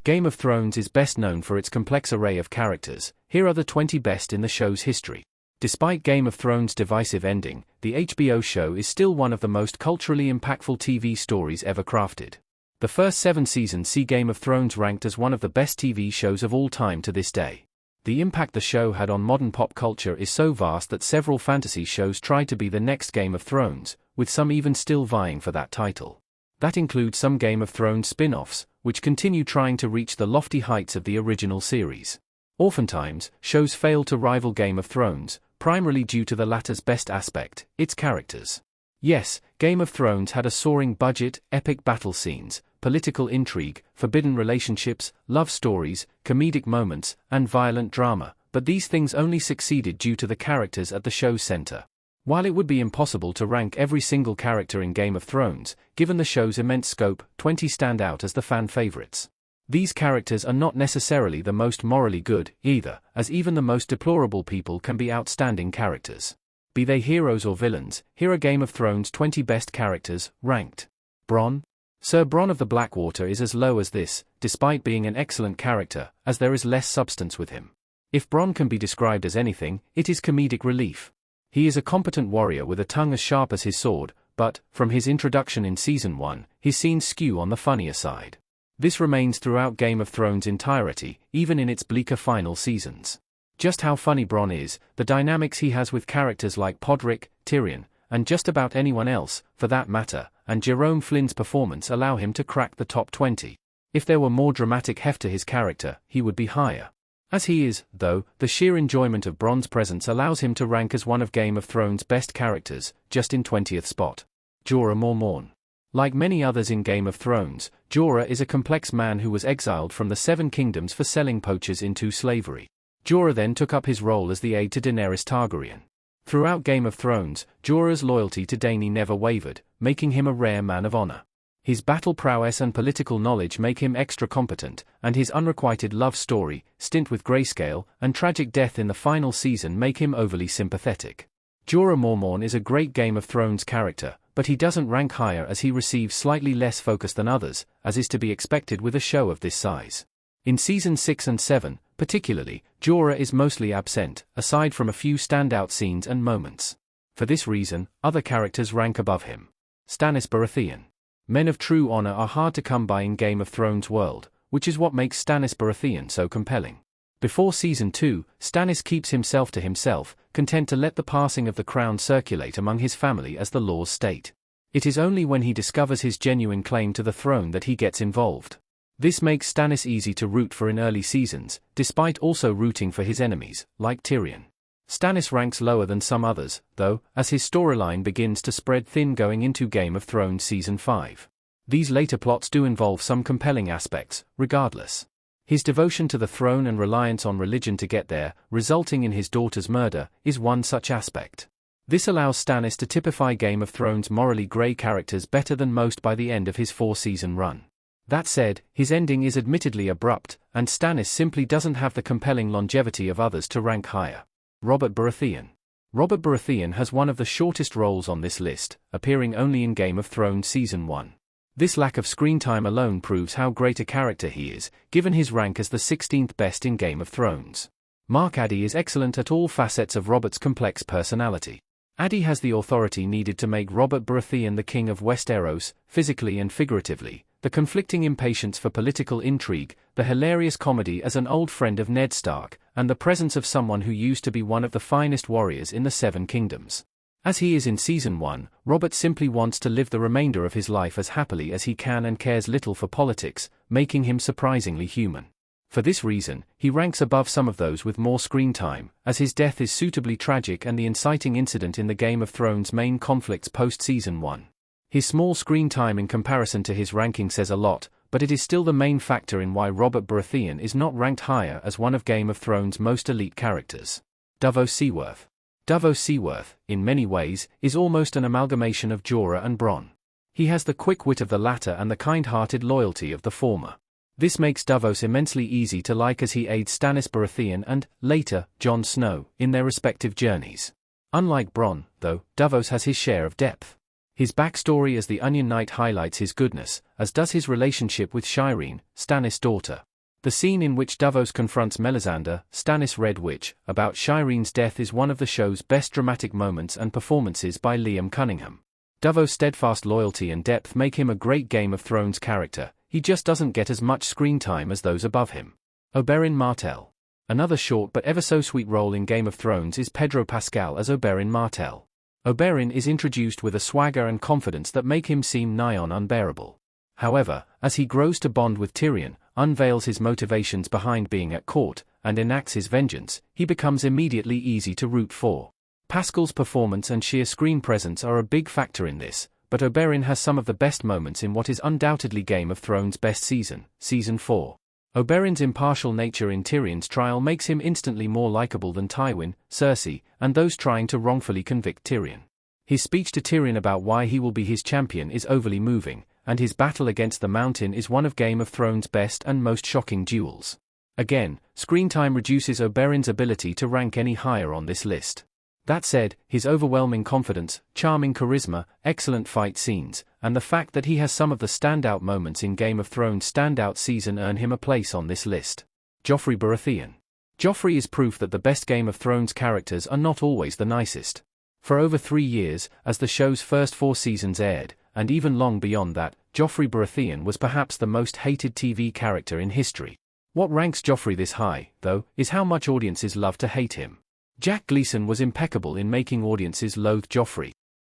Game of Thrones is best known for its complex array of characters. Here are the 20 best in the show's history. Despite Game of Thrones' divisive ending, the HBO show is still one of the most culturally impactful TV stories ever crafted. The first 7 seasons see Game of Thrones ranked as one of the best TV shows of all time to this day. The impact the show had on modern pop culture is so vast that several fantasy shows try to be the next Game of Thrones, with some even still vying for that title. That includes some Game of Thrones spin-offs, which continue trying to reach the lofty heights of the original series. Oftentimes, shows fail to rival Game of Thrones, primarily due to the latter's best aspect, its characters. Yes, Game of Thrones had a soaring budget, epic battle scenes, political intrigue, forbidden relationships, love stories, comedic moments, and violent drama, but these things only succeeded due to the characters at the show's center. While it would be impossible to rank every single character in Game of Thrones, given the show's immense scope, 20 stand out as the fan favorites. These characters are not necessarily the most morally good, either, as even the most deplorable people can be outstanding characters. Be they heroes or villains, here are Game of Thrones' 20 best characters, ranked. Bronn? Sir Bronn of the Blackwater is as low as this, despite being an excellent character, as there is less substance with him. If Bronn can be described as anything, it is comedic relief. He is a competent warrior with a tongue as sharp as his sword, but, from his introduction in Season 1, his scenes skew on the funnier side. This remains throughout Game of Thrones' entirety, even in its bleaker final seasons. Just how funny Bronn is, the dynamics he has with characters like Podrick, Tyrion, and just about anyone else, for that matter, and Jerome Flynn's performance allow him to crack the top 20. If there were more dramatic heft to his character, he would be higher. As he is, though, the sheer enjoyment of Bronn's presence allows him to rank as one of Game of Thrones' best characters, just in 20th spot. Jorah Mormont. Like many others in Game of Thrones, Jorah is a complex man who was exiled from the Seven Kingdoms for selling poachers into slavery. Jorah then took up his role as the aide to Daenerys Targaryen. Throughout Game of Thrones, Jorah's loyalty to Dany never wavered, making him a rare man of honor. His battle prowess and political knowledge make him extra competent, and his unrequited love story, stint with Grayscale, and tragic death in the final season make him overly sympathetic. Jorah Mormont is a great Game of Thrones character, but he doesn't rank higher as he receives slightly less focus than others, as is to be expected with a show of this size. In Seasons 6 and 7, particularly, Jorah is mostly absent, aside from a few standout scenes and moments. For this reason, other characters rank above him. Stannis Baratheon. Men of true honor are hard to come by in Game of Thrones' world, which is what makes Stannis Baratheon so compelling. Before Season 2, Stannis keeps himself to himself, content to let the passing of the crown circulate among his family as the laws state. It is only when he discovers his genuine claim to the throne that he gets involved. This makes Stannis easy to root for in early seasons, despite also rooting for his enemies, like Tyrion. Stannis ranks lower than some others, though, as his storyline begins to spread thin going into Game of Thrones Season 5. These later plots do involve some compelling aspects, regardless. His devotion to the throne and reliance on religion to get there, resulting in his daughter's murder, is one such aspect. This allows Stannis to typify Game of Thrones' morally grey characters better than most by the end of his 4-season run. That said, his ending is admittedly abrupt, and Stannis simply doesn't have the compelling longevity of others to rank higher. Robert Baratheon. Robert Baratheon has one of the shortest roles on this list, appearing only in Game of Thrones Season 1. This lack of screen time alone proves how great a character he is, given his rank as the 16th best in Game of Thrones. Mark Addy is excellent at all facets of Robert's complex personality. Addy has the authority needed to make Robert Baratheon the king of Westeros, physically and figuratively, the conflicting impatience for political intrigue, the hilarious comedy as an old friend of Ned Stark, and the presence of someone who used to be one of the finest warriors in the Seven Kingdoms. As he is in Season 1, Robert simply wants to live the remainder of his life as happily as he can and cares little for politics, making him surprisingly human. For this reason, he ranks above some of those with more screen time, as his death is suitably tragic and the inciting incident in the Game of Thrones main conflicts post-Season 1. His small screen time in comparison to his ranking says a lot, but it is still the main factor in why Robert Baratheon is not ranked higher as one of Game of Thrones' most elite characters. Davos Seaworth. Davos Seaworth, in many ways, is almost an amalgamation of Jorah and Bronn. He has the quick wit of the latter and the kind-hearted loyalty of the former. This makes Davos immensely easy to like as he aids Stannis Baratheon and, later, Jon Snow, in their respective journeys. Unlike Bronn, though, Davos has his share of depth. His backstory as the Onion Knight highlights his goodness, as does his relationship with Shireen, Stannis' daughter. The scene in which Davos confronts Melisandre, Stannis' Red Witch, about Shireen's death is one of the show's best dramatic moments and performances by Liam Cunningham. Davos' steadfast loyalty and depth make him a great Game of Thrones character, he just doesn't get as much screen time as those above him. Oberyn Martell. Another short but ever so sweet role in Game of Thrones is Pedro Pascal as Oberyn Martell. Oberyn is introduced with a swagger and confidence that make him seem nigh on unbearable. However, as he grows to bond with Tyrion, unveils his motivations behind being at court, and enacts his vengeance, he becomes immediately easy to root for. Pascal's performance and sheer screen presence are a big factor in this, but Oberyn has some of the best moments in what is undoubtedly Game of Thrones' best season, Season 4. Oberyn's impartial nature in Tyrion's trial makes him instantly more likable than Tywin, Cersei, and those trying to wrongfully convict Tyrion. His speech to Tyrion about why he will be his champion is overly moving, and his battle against the Mountain is one of Game of Thrones' best and most shocking duels. Again, screen time reduces Oberyn's ability to rank any higher on this list. That said, his overwhelming confidence, charming charisma, excellent fight scenes, and the fact that he has some of the standout moments in Game of Thrones' standout season earn him a place on this list. Joffrey Baratheon. Joffrey is proof that the best Game of Thrones characters are not always the nicest. For over 3 years, as the show's first 4 seasons aired, and even long beyond that, Joffrey Baratheon was perhaps the most hated TV character in history. What ranks Joffrey this high, though, is how much audiences love to hate him. Jack Gleeson was impeccable in making audiences loathe Joffrey,